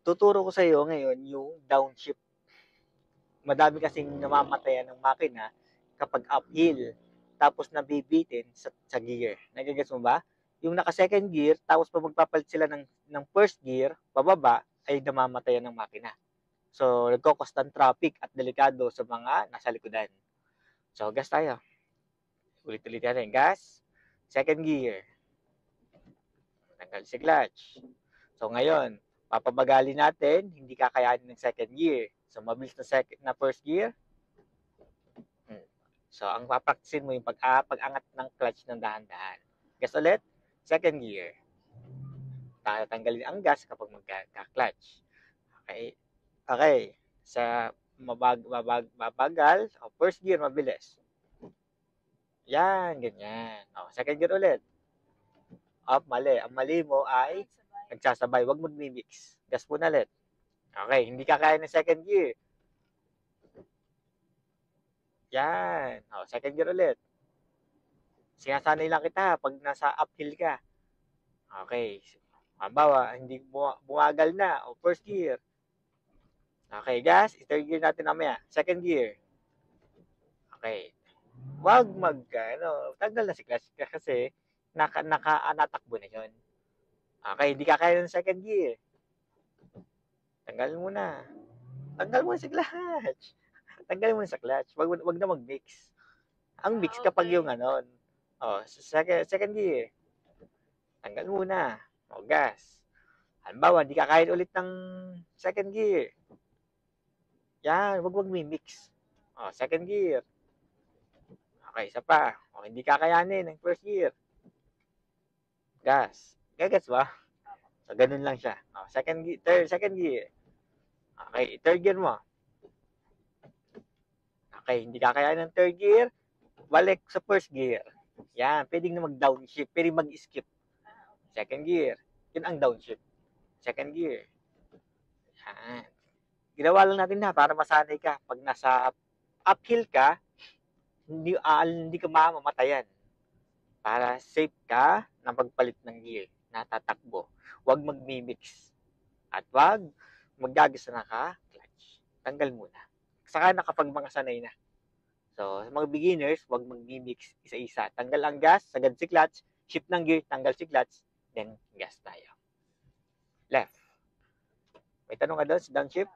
Tuturo ko sa iyo ngayon yung downshift. Madami kasing namamatayan ng makina kapag uphill tapos nabibitin sa gear. Nagigets mo ba? Yung naka second gear tapos pag magpapalit sila ng first gear pababa ay namamatayan ng makina. So nagko-cause ng traffic at delikado sa mga nasa likodan. So gas tayo. Ulit-ulit natin. Gas, second gear. Tanggal si clutch. So ngayon, papabagali natin, hindi kakayanin ng second gear. So mabilis na first gear. So ang papraktisin mo yung pag-angat ng clutch ng dahan-dahan. Gas ulit, second gear. Tatanggalin ang gas kapag magka-clutch. Okay. Okay. Sa mabagal, first gear mabilis. Yan, ganyan. Second gear ulit. Mali. Ang mali mo ay nagsasabay. Huwag mag-mimix. Gas mo na ulit. Okay, hindi ka kaya ng second gear. Yan. Second gear ulit. Sinasanay lang kita pag nasa uphill ka. Okay. Halimbawa, hindi bumagal na. First gear. Okay, gas. Third gear natin mamaya. Second gear. Okay. Huwag tanggal na si clutch kasi natakbo na yun. Okay, hindi ka kaya ng second gear. Tanggal mo na. Tanggal mo na si clutch. Tanggal mo na sa clutch. Wag na mag-mix. Ang mix kapag yung second gear. Tanggal muna. Gas. Halimbawa, hindi ka kaya ulit ng second gear. Yan, wag mag-mix. Second gear. Okay, isa pa. Hindi kakayanin ng first gear. Gas. Gagets ba? So, ganun lang siya. Second gear. Okay, third gear mo. Okay, hindi kakayanin ng third gear. Balik sa first gear. Yan, pwedeng na mag-downshift. Pwedeng mag-skip. Second gear. Yun ang downshift. Second gear. Yan. Ginawa lang natin na para masanay ka. Pag nasa uphill ka, hindi ka mamamatayan. Para safe ka na pagpalit ng gear na tatakbo. Huwag mag-mimix. At huwag maggagis na ka-clutch. Tanggal muna. Saka na kapag mga sanay na. So, sa mga beginners, huwag mag-mimix isa-isa. Tanggal ang gas, sagad si clutch, shift ng gear, tanggal si clutch, then gas tayo. Left. May tanong ka doon sa downshift?